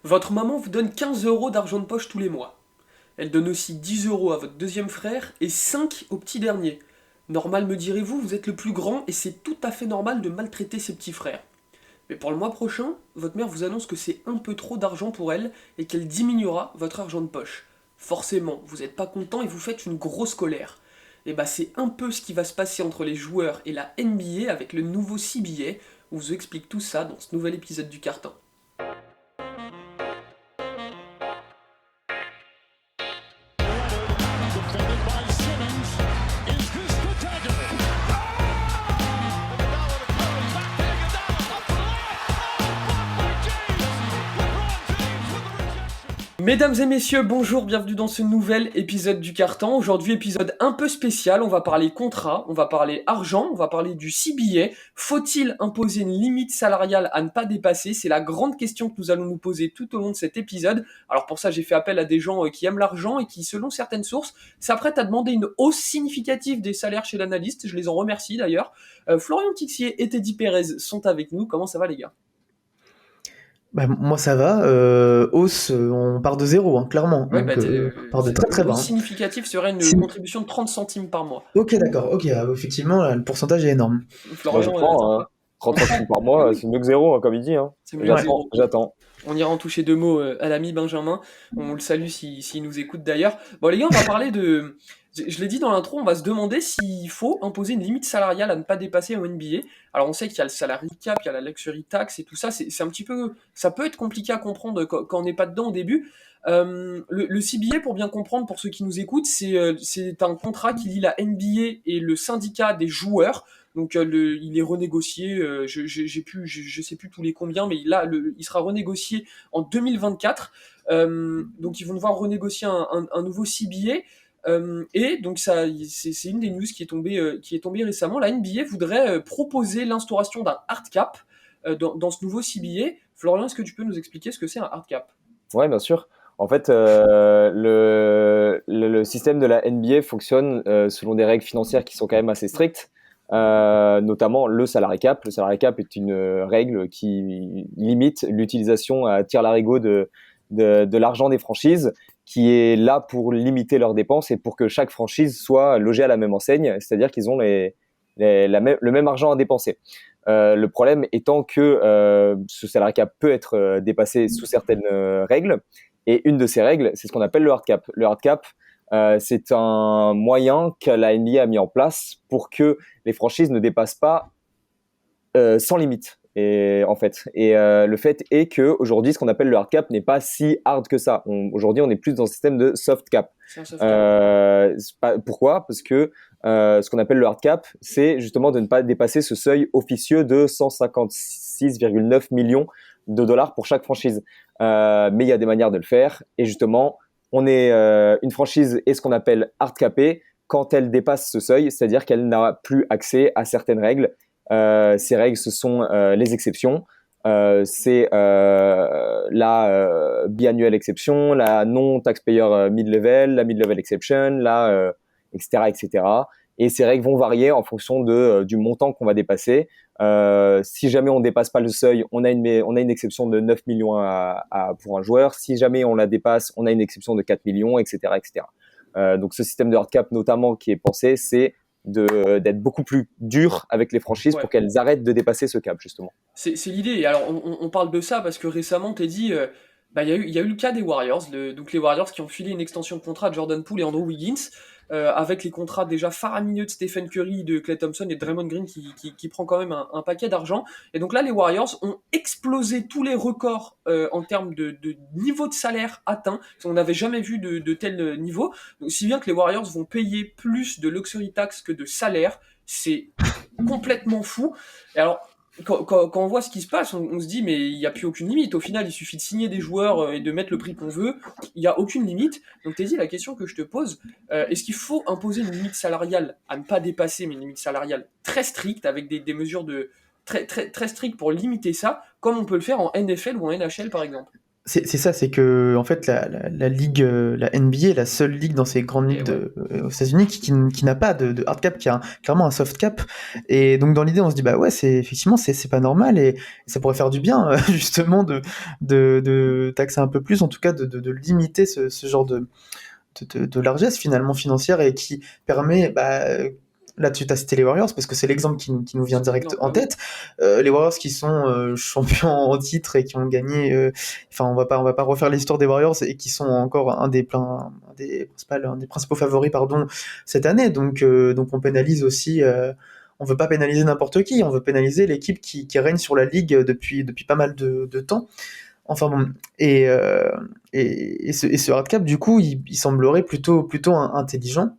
Votre maman vous donne 15 euros d'argent de poche tous les mois. Elle donne aussi 10 euros à votre deuxième frère et 5 au petit dernier. Normal me direz-vous, vous êtes le plus grand et c'est tout à fait normal de maltraiter ses petits frères. Mais pour le mois prochain, votre mère vous annonce que c'est un peu trop d'argent pour elle et qu'elle diminuera votre argent de poche. Forcément, vous n'êtes pas content et vous faites une grosse colère. Et bah c'est un peu ce qui va se passer entre les joueurs et la NBA avec le nouveau CBA. On vous explique tout ça dans ce nouvel épisode du Carton. Defended by Simmons. Is this the dagger? Mesdames et messieurs, bonjour, bienvenue dans ce nouvel épisode du Carton. Aujourd'hui, épisode un peu spécial, on va parler contrat, on va parler argent, on va parler du CBA. Faut-il imposer une limite salariale à ne pas dépasser? C'est la grande question que nous allons nous poser tout au long de cet épisode. Alors pour ça, j'ai fait appel à des gens qui aiment l'argent et qui, selon certaines sources, s'apprêtent à demander une hausse significative des salaires chez l'analyste. Je les en remercie d'ailleurs. Florian Tixier et Teddy Pérez sont avec nous. Comment ça va les gars? Bah, moi ça va, hausse, on part de zéro, hein, clairement, Ouais, donc on part de très une très bas. hausse Hein. significative serait une Si- contribution de 30 centimes par mois. Ok, d'accord, ok, effectivement, là, le pourcentage est énorme. Moi, je Florian, prends, hein. 30 centimes par mois, c'est mieux que zéro, hein, comme il dit. Hein. c'est mieux que zéro. J'attends. On ira en toucher deux mots à l'ami Benjamin. On le salue s'il nous écoute d'ailleurs. Bon les gars, on va parler de... Je l'ai dit dans l'intro, on va se demander s'il faut imposer une limite salariale à ne pas dépasser en NBA. Alors on sait qu'il y a le salary cap, il y a la luxury tax et tout ça. C'est un petit peu... Ça peut être compliqué à comprendre quand on n'est pas dedans au début. Le CBA, pour bien comprendre, pour ceux qui nous écoutent, c'est un contrat qui lie la NBA et le syndicat des joueurs. Donc il est renégocié, je sais plus tous les combien, mais il sera renégocié en 2024. Donc ils vont devoir renégocier un nouveau CBA. Et donc c'est une des news qui est tombée récemment. La NBA voudrait proposer l'instauration d'un hard cap dans ce nouveau CBA. Florian, est-ce que tu peux nous expliquer ce que c'est un hard cap? Ouais, bien sûr. En fait, le système de la NBA fonctionne selon des règles financières qui sont quand même assez strictes, notamment le salary cap. Le salary cap est une règle qui limite l'utilisation à tir larigot de l'argent des franchises, qui est là pour limiter leurs dépenses et pour que chaque franchise soit logée à la même enseigne, c'est-à-dire qu'ils ont le même argent à dépenser. Le problème étant que ce salary cap peut être dépassé sous certaines règles, et une de ces règles, c'est ce qu'on appelle le hard cap. Le hard cap, c'est un moyen que la NBA a mis en place pour que les franchises ne dépassent pas sans limite. Et en fait, le fait est que aujourd'hui, ce qu'on appelle le hard cap n'est pas si hard que ça. Aujourd'hui, on est plus dans un système de soft cap. C'est un soft cap. Pourquoi? Parce que ce qu'on appelle le hard cap, c'est justement de ne pas dépasser ce seuil officieux de 156,9 millions de dollars pour chaque franchise. Mais il y a des manières de le faire. Et justement, une franchise est ce qu'on appelle hard capée quand elle dépasse ce seuil, c'est-à-dire qu'elle n'a plus accès à certaines règles. Ces règles, ce sont les exceptions. C'est la biannual exception, la non-taxpayer mid-level, la mid-level exception, etc., etc. Et ces règles vont varier en fonction du montant qu'on va dépasser. Si jamais on ne dépasse pas le seuil, on a une exception de 9 millions pour un joueur. Si jamais on la dépasse, on a une exception de 4 millions, etc., etc. Donc ce système de hard cap notamment qui est pensé, c'est d'être beaucoup plus dur avec les franchises pour qu'elles arrêtent de dépasser ce cap justement. C'est l'idée. Et alors, on parle de ça parce que récemment, t'es dit, il y a eu le cas des Warriors. Donc les Warriors qui ont filé une extension de contrat à Jordan Poole et Andrew Wiggins, avec les contrats déjà faramineux de Stephen Curry, de Klay Thompson et de Draymond Green qui prend quand même un paquet d'argent. Et donc là, les Warriors ont explosé tous les records en termes de niveau de salaire atteint. On n'avait jamais vu de tel niveau. Donc, si bien que les Warriors vont payer plus de luxury tax que de salaire. C'est complètement fou. Et alors, quand on voit ce qui se passe, on se dit mais il n'y a plus aucune limite. Au final, il suffit de signer des joueurs et de mettre le prix qu'on veut. Il n'y a aucune limite. Donc t'es dit la question que je te pose, est-ce qu'il faut imposer une limite salariale à ne pas dépasser, mais une limite salariale très stricte avec des mesures très strictes pour limiter ça, comme on peut le faire en NFL ou en NHL par exemple? C'est ça, c'est que en fait la ligue, la NBA est la seule ligue dans ces grandes Et ligues ouais. aux États-Unis qui n'a pas de hard cap, qui a clairement un soft cap. Et donc dans l'idée, on se dit bah ouais, c'est effectivement c'est pas normal et ça pourrait faire du bien justement de taxer un peu plus, en tout cas de limiter ce genre de largesse finalement financière et qui permet là tu as cité les Warriors parce que c'est l'exemple qui nous vient C'est direct l'exemple, en bah oui. tête. Les Warriors qui sont champions en titre et qui ont gagné, enfin on va pas refaire l'histoire des Warriors et qui sont encore un des principaux favoris pardon cette année, donc on pénalise aussi, on veut pas pénaliser n'importe qui, on veut pénaliser l'équipe qui règne sur la ligue depuis pas mal de temps. Enfin bon, et, euh, et ce hardcap, du coup, il semblerait plutôt intelligent,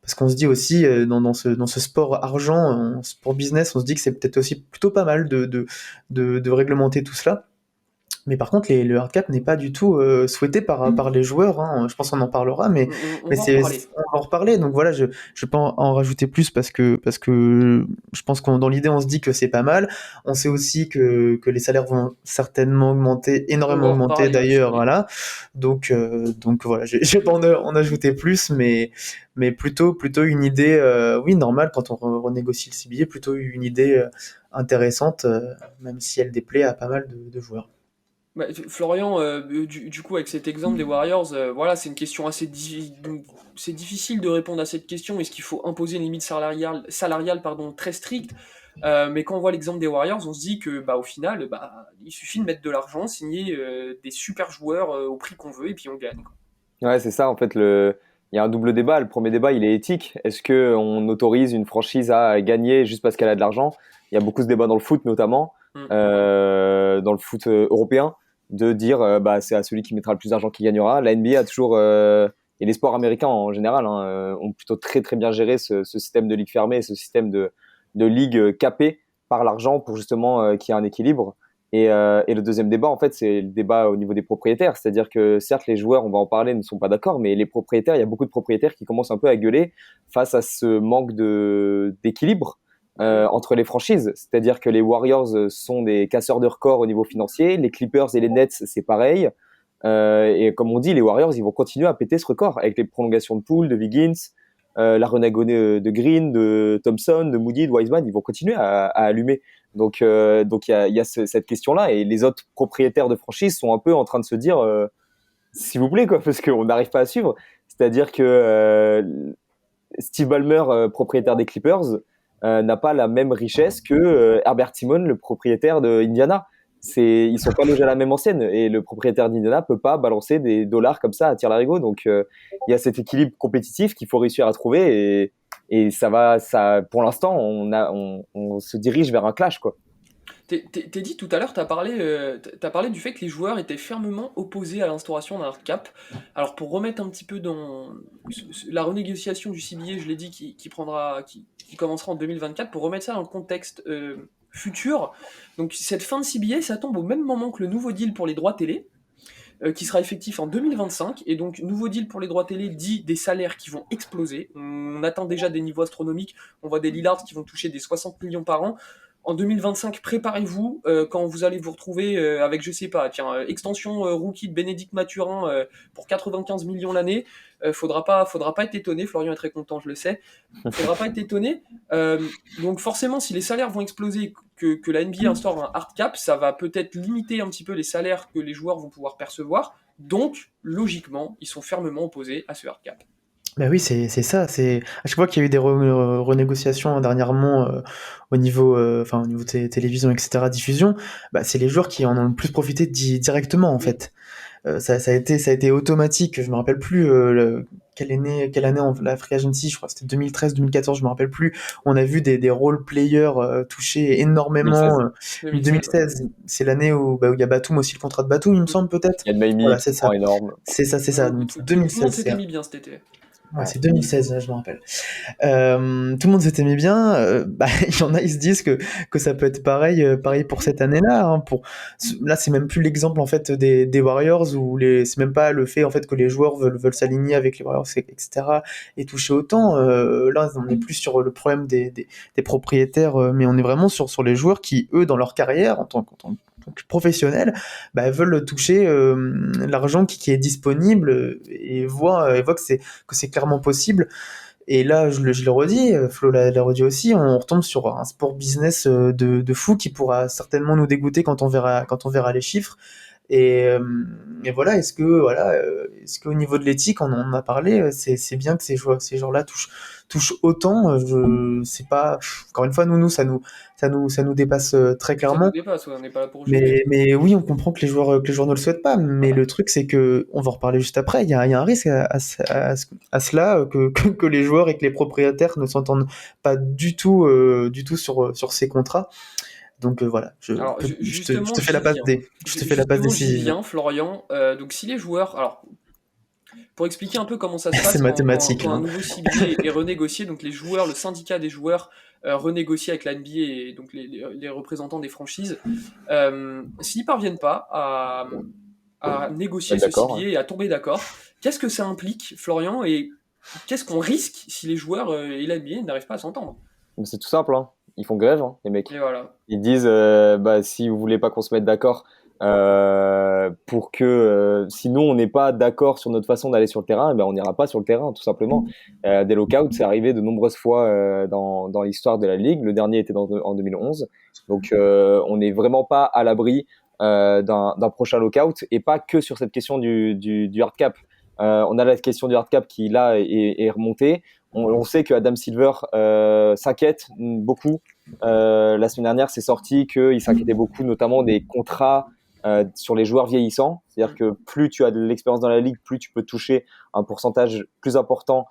parce qu'on se dit aussi, dans ce sport argent, sport business, on se dit que c'est peut-être aussi plutôt pas mal de réglementer tout cela. Mais par contre, le hardcap n'est pas du tout souhaité par les joueurs, hein. Je pense qu'on en parlera, On mais va en reparler. on va en reparler. Donc voilà, je ne vais pas en rajouter plus parce que je pense qu'on dans l'idée, on se dit que c'est pas mal. On sait aussi que les salaires vont certainement augmenter, On va énormément en augmenter reparler aussi, d'ailleurs. oui. Voilà. Donc voilà, je vais pas en ajouter plus, mais plutôt une idée, oui, normale quand on renégocie le CBA, plutôt une idée intéressante, même si elle déplaît à pas mal de joueurs. Bah, Florian, du coup, avec cet exemple des Warriors, voilà, c'est une question donc, c'est difficile de répondre à cette question. Est-ce qu'il faut imposer une limite salariale pardon, très stricte? Mais quand on voit l'exemple des Warriors, on se dit que, bah, au final, bah, il suffit de mettre de l'argent, signer des super joueurs au prix qu'on veut, et puis on gagne, quoi. Ouais, c'est ça. En fait, il y a un double débat. Le premier débat, il est éthique. Est-ce que on autorise une franchise à gagner juste parce qu'elle a de l'argent? Il y a beaucoup ce débat dans le foot, notamment Mm. dans le foot européen, de dire bah c'est à celui qui mettra le plus d'argent qui gagnera. La NBA a toujours et les sports américains en général ont plutôt très très bien géré ce système de ligue fermée, ce système de ligue capée par l'argent pour justement qu'il y ait un équilibre. Et le deuxième débat, en fait, c'est le débat au niveau des propriétaires. C'est-à-dire que certes, les joueurs, on va en parler, ne sont pas d'accord, mais les propriétaires, il y a beaucoup de propriétaires qui commencent un peu à gueuler face à ce manque d'équilibre Bah oui. entre les franchises. C'est-à-dire que les Warriors sont des casseurs de records au niveau financier, les Clippers et les Nets, c'est pareil. Et comme on dit, les Warriors, ils vont continuer à péter ce record avec les prolongations de Poole, de Wiggins, la renégociation de Green, de Thompson, de Moody, de Wiseman, ils vont continuer à allumer. Donc il y a cette question-là, et les autres propriétaires de franchise sont un peu en train de se dire, s'il vous plaît, quoi, parce qu'on n'arrive pas à suivre. C'est-à-dire que Steve Ballmer, propriétaire des Clippers, n'a pas la même richesse que Herbert Simon, le propriétaire de Indiana. Ils sont pas logés à la même ancienne, et le propriétaire d'Indiana peut pas balancer des dollars comme ça à tire-larigot. Donc il y a cet équilibre compétitif qu'il faut réussir à trouver, et pour l'instant, on se dirige vers un clash, quoi. T'es dit tout à l'heure, t'as parlé du fait que les joueurs étaient fermement opposés à l'instauration d'un hard cap. Alors pour remettre un petit peu dans la renégociation du CBA, je l'ai dit, qui commencera en 2024, pour remettre ça dans le contexte futur. Donc cette fin de CBA, ça tombe au même moment que le nouveau deal pour les droits télé, qui sera effectif en 2025. Et donc nouveau deal pour les droits télé dit des salaires qui vont exploser. On atteint déjà des niveaux astronomiques. On voit des Lillards qui vont toucher des 60 millions par an. En 2025, préparez-vous quand vous allez vous retrouver avec, je sais pas, tiens, extension rookie de Bénédicte Mathurin pour 95 millions l'année. Faudra pas être étonné. Florian est très content, je le sais. Faudra pas être étonné. Donc forcément, si les salaires vont exploser, que la NBA instaure un hard cap, ça va peut-être limiter un petit peu les salaires que les joueurs vont pouvoir percevoir. Donc, logiquement, ils sont fermement opposés à ce hard cap. Bah oui, c'est ça. C'est à chaque fois qu'il y a eu des renégociations dernièrement au niveau télévision, etc., diffusion, bah, c'est les joueurs qui en ont le plus profité directement en Oui, fait. Ça a été automatique. Je me rappelle plus quelle année la free agency. Je crois que c'était 2013, 2014. Je me rappelle plus. On a vu des role players toucher énormément. 2016. 2016, ouais. 2016, c'est l'année où il y a Batum aussi, le contrat de Batum, il me semble peut-être. Il y a de Miami Voilà, qui c'est prend ça. énorme. C'est ça. Donc Tout le monde 2016, s'était mis bien cet été. ouais, Ouais. c'est 2016, je me rappelle. Tout le monde s'était mis bien. Bah, il y en a, ils se disent que ça peut être pareil, pareil pour cette année-là. Hein, là, c'est même plus l'exemple en fait des Warriors où c'est même pas le fait en fait que les joueurs veulent s'aligner avec les Warriors, etc. et toucher autant. Là, on est plus sur le problème des propriétaires, mais on est vraiment sur les joueurs qui, eux, dans leur carrière, en tant donc professionnels, bah, veulent toucher l'argent qui est disponible et voient que c'est clairement possible. Et là, je le redis, Flo l'a redit aussi, on retombe sur un sport business de fou qui pourra certainement nous dégoûter quand on verra les chiffres. Et, euh, et voilà, est-ce qu'au niveau de l'éthique, on en a parlé, c'est bien que ces joueurs-là touchent autant. C'est pas, encore une fois, ça nous dépasse très Ça nous clairement. dépasse, ouais, on n'est pas là pour juger. Mais oui, on comprend que les joueurs ne le souhaitent pas. Mais le truc, c'est que, on va en reparler juste après, il y a un risque à cela, que les joueurs et que les propriétaires ne s'entendent pas du tout sur ces contrats. Donc voilà, Alors je justement, te fais la j'y passe viens. je te fais la passe J'y décisive. viens, Florian. Donc si les joueurs, alors pour expliquer un peu comment ça se C'est passe mathématique, quand là, un hein. nouveau CBA est renégocié, donc les joueurs, le syndicat des joueurs renégocie avec la NBA et donc les représentants des franchises. S'ils parviennent pas à négocier Être ce d'accord, ouais. CBA et à tomber d'accord, qu'est-ce que ça implique, Florian, et qu'est-ce qu'on risque si les joueurs et la NBA n'arrivent pas à s'entendre? Mais c'est tout simple, hein. Ils font grève, hein, les mecs. Et voilà. Ils disent, bah, si vous voulez pas qu'on se mette d'accord, pour que, si nous on n'est pas d'accord sur notre façon d'aller sur le terrain, eh ben on n'ira pas sur le terrain, tout simplement. Des lockouts, c'est arrivé de nombreuses fois dans l'histoire de la ligue. Le dernier était en 2011. Donc, on n'est vraiment pas à l'abri d'un prochain lockout, et pas que sur cette question du hard cap. On a la question du hard cap qui là est remontée. On sait que Adam Silver s'inquiète beaucoup. La semaine dernière, c'est sorti qu'il s'inquiétait beaucoup, notamment des contrats sur les joueurs vieillissants. C'est-à-dire que plus tu as de l'expérience dans la ligue, plus tu peux toucher un pourcentage plus important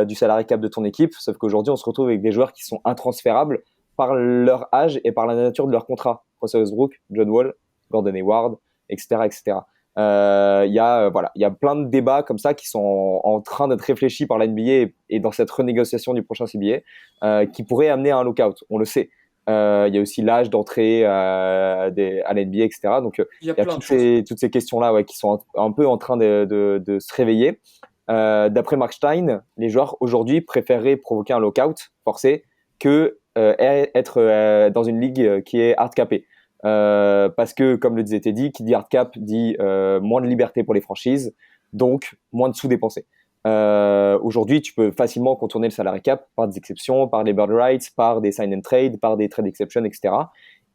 du salary cap de ton équipe. Sauf qu'aujourd'hui, on se retrouve avec des joueurs qui sont intransférables par leur âge et par la nature de leur contrat. Russell Westbrook, John Wall, Gordon Hayward, etc., etc. Voilà, il y a plein de débats comme ça qui sont en train d'être réfléchis par la NBA et dans cette renégociation du prochain CBA qui pourrait amener à un lockout. On le sait. Il y a aussi l'âge d'entrée à la NBA, etc. Donc Il y a il y a plein de choses. toutes ces questions-là, ouais, qui sont un peu en train de se réveiller. D'après Mark Stein, les joueurs aujourd'hui préféreraient provoquer un lockout forcé que être dans une ligue qui est hard capée. Parce que, comme le disait Teddy, qui dit hard cap dit moins de liberté pour les franchises, donc moins de sous-dépensés. Aujourd'hui, tu peux facilement contourner le salary cap par des exceptions, par des bird rights, par des sign and trade, par des trade exceptions, etc.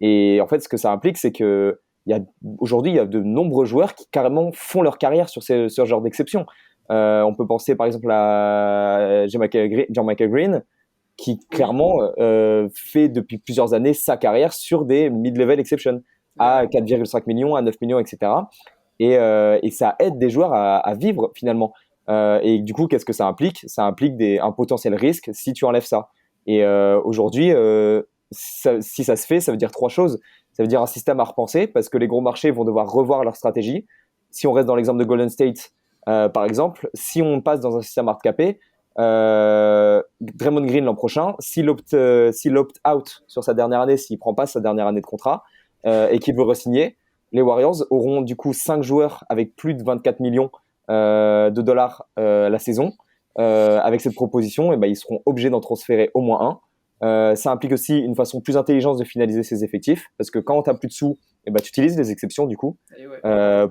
Et en fait, ce que ça implique, c'est que aujourd'hui, il y a de nombreux joueurs qui carrément font leur carrière sur ce genre d'exception. On peut penser par exemple à John-Michael Green, qui Oui. clairement fait depuis plusieurs années sa carrière sur des mid-level exceptions à 4,5 millions, à 9 millions, etc. Et ça aide des joueurs à vivre finalement. Et du coup, qu'est-ce que ça implique? Ça implique un potentiel risque si tu enlèves ça. Et aujourd'hui, si ça se fait, ça veut dire trois choses. Ça veut dire un système à repenser parce que les gros marchés vont devoir revoir leur stratégie. Si on reste dans l'exemple de Golden State, par exemple, si on passe dans un système hard capé, Draymond Green l'an prochain, s'il opt-out sur sa dernière année, s'il prend pas sa dernière année de contrat et qu'il veut re-signer, les Warriors auront du coup 5 joueurs avec plus de 24 millions de dollars la saison. Avec cette proposition, et ben, ils seront obligés d'en transférer au moins un. Ça implique aussi une façon plus intelligente de finaliser ses effectifs, parce que quand tu n'as plus de sous, et ben, tu utilises les exceptions du coup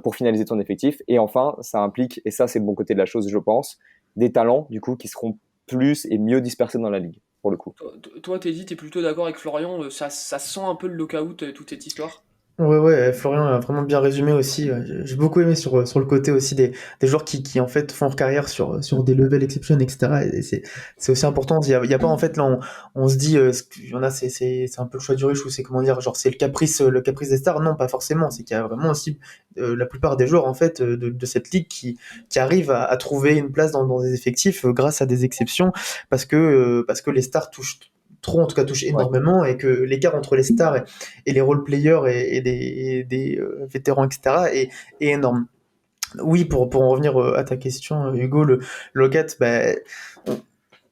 pour finaliser ton effectif. Et enfin, ça implique, et ça c'est le bon côté de la chose je pense, des talents du coup qui seront plus et mieux dispersés dans la ligue pour le coup. Toi, Teddy, t'es plutôt d'accord avec Florian, ça sent un peu le lockout, toute cette histoire? Ouais, Florian a vraiment bien résumé aussi. J'ai beaucoup aimé sur le côté aussi des joueurs qui en fait font leur carrière sur des level exception, etc. Et c'est aussi important. Il y a pas en fait là on se dit il y en a c'est un peu le choix du riche ou c'est comment dire genre c'est le caprice des stars. Non, pas forcément. C'est qu'il y a vraiment aussi la plupart des joueurs en fait de cette ligue qui arrivent à trouver une place dans des effectifs grâce à des exceptions parce que les stars touchent trop, en tout cas touche Ouais. énormément, et que l'écart entre les stars et les role players et des vétérans, etc., est énorme. Oui, pour en revenir à ta question, Hugo, le lockout, bah,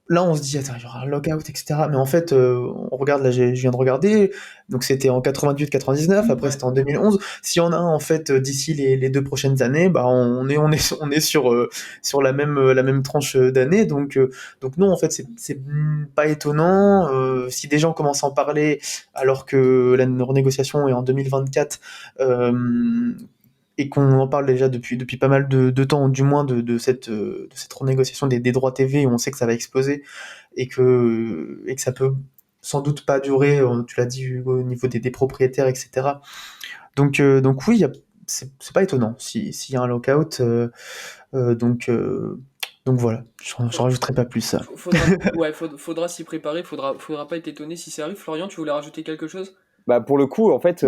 là, on se dit, attends, il y aura un lockout, etc. Mais en fait, on regarde, là, je viens de regarder, donc c'était en 98-99, après Ouais. c'était en 2011. S'il y en a un, en fait, d'ici les 2 prochaines années, bah, on est sur la même tranche d'années. Donc non, en fait, c'est pas étonnant. Si des gens commencent à en parler alors que la renégociation est en 2024, et qu'on en parle déjà depuis pas mal de temps, du moins de cette renégociation des droits TV, où on sait que ça va exploser et que ça peut sans doute pas durer, tu l'as dit, au niveau des propriétaires, etc. Donc oui, c'est pas étonnant s'il y a un lockout. Euh, donc, euh, donc voilà, j'en rajouterai pas plus. Ça. Faudra s'y préparer, faudra pas être étonné si ça arrive. Florian, tu voulais rajouter quelque chose? Bah pour le coup, en fait,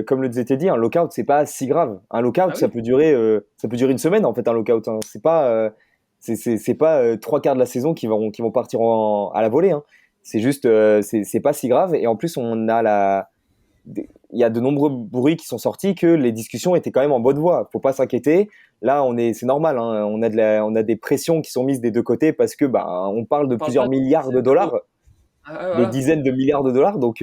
comme le disait Teddy, un lockout c'est pas si grave. Un lockout Ah oui? ça peut durer une semaine en fait un lockout. Hein. C'est pas trois quarts de la saison qui vont partir à la volée. Hein. C'est juste c'est pas si grave et en plus il y a de nombreux bruits qui sont sortis que les discussions étaient quand même en bonne voie. Faut pas s'inquiéter. Là c'est normal. Hein. On a des pressions qui sont mises des deux côtés parce que on parle de On parle plusieurs pas de milliards de dizaines d'euros. dollars de Voilà. dizaines de milliards de dollars. Donc,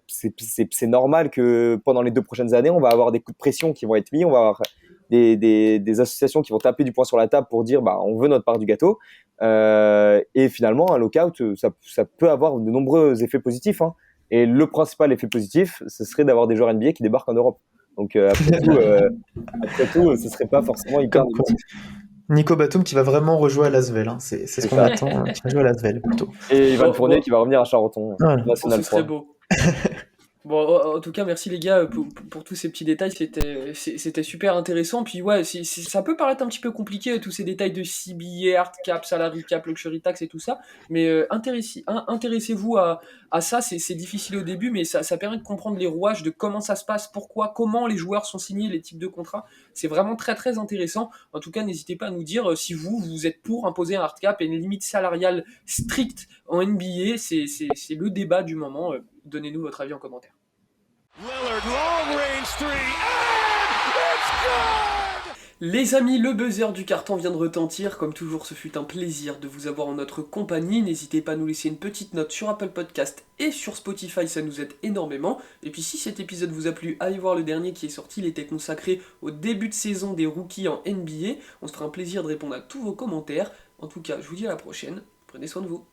c'est normal que pendant les 2 prochaines années, on va avoir des coups de pression qui vont être mis. On va avoir des associations qui vont taper du poing sur la table pour dire on veut notre part du gâteau. Et finalement, un lockout, ça peut avoir de nombreux effets positifs. Hein. Et le principal effet positif, ce serait d'avoir des joueurs NBA qui débarquent en Europe. Donc, après tout, ce serait pas forcément hyper Comme quoi. négatif. Nico Batum qui va vraiment rejouer à L'Asvel, hein. C'est ce C'est qu'on ça. attend, qui va jouer à L'Asvel plutôt. Et Ivan Bon, Fournier bon, qui va revenir à Charenton, Voilà. National ce serait 3. beau. Bon, en tout cas, merci les gars pour tous ces petits détails, c'était super intéressant. Puis ouais, ça peut paraître un petit peu compliqué, tous ces détails de CBA, hard cap, salary cap, luxury tax et tout ça, mais intéressez-vous à ça, c'est difficile au début, mais ça permet de comprendre les rouages, de comment ça se passe, pourquoi, comment les joueurs sont signés, les types de contrats. C'est vraiment très très intéressant. En tout cas, n'hésitez pas à nous dire si vous êtes pour imposer un hard cap et une limite salariale stricte en NBA, c'est le débat du moment. Donnez-nous votre avis en commentaire. Lillard, long range three, and it's good! Les amis, le buzzer du carton vient de retentir. Comme toujours, ce fut un plaisir de vous avoir en notre compagnie. N'hésitez pas à nous laisser une petite note sur Apple Podcast et sur Spotify, ça nous aide énormément. Et puis si cet épisode vous a plu, allez voir le dernier qui est sorti. Il était consacré au début de saison des rookies en NBA. On se fera un plaisir de répondre à tous vos commentaires. En tout cas, je vous dis à la prochaine. Prenez soin de vous.